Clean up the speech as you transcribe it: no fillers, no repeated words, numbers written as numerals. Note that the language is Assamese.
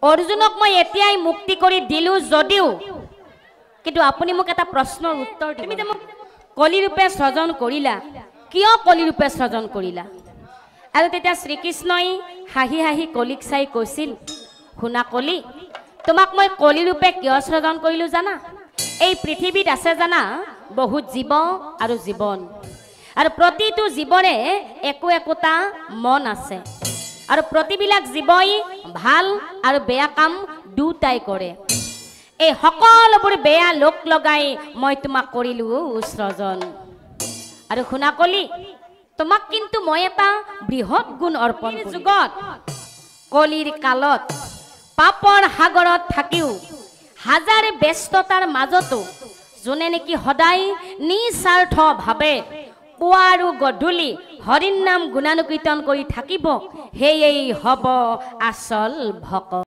অৰ্জুনক মই এতিয়াই মুক্তি কৰি দিলো যদিও কিন্তু আপুনি মোক এটা প্ৰশ্নৰ উত্তৰ দিব। তুমি যে মোক কলিৰূপে সৃজন কৰিলা, কিয় কলিৰূপে সৃজন কৰিলা? আৰু তেতিয়া শ্ৰীকৃষ্ণই হাঁহি হাঁহি কলিক চাই কৈছিল, শুনা কলি, তোমাক মই কলিৰূপে কিয় সৃজন কৰিলো জানা? এই পৃথিৱীত আছে জানা বহুত জীৱ আৰু জীৱন, আৰু প্ৰতিটো জীৱৰে একো একোটা মন আছে, আৰু প্ৰতিবিলাক জীৱই ভাল আৰু বেয়া কাম দুটাই কৰে। এই সকলোবোৰ বেয়া লোক লগাই মই তোমাক কৰিলো সৃজন। আৰু শুনা কলি, তোমাক কিন্তু মই এটা বৃহৎ গুণ অৰ্পণ কৰিম। যুগত কলিৰ কালত পাপৰ সাগৰত থাকিও হাজাৰ ব্যস্ততাৰ মাজতো যোনে নেকি সদায় নিস্বাৰ্থ ভাৱে পুৱা আৰু গধূলি হৰিৰ নাম গুণানুকীৰ্তন কৰি থাকিব, সেয়েই হ'ব আচল ভকত।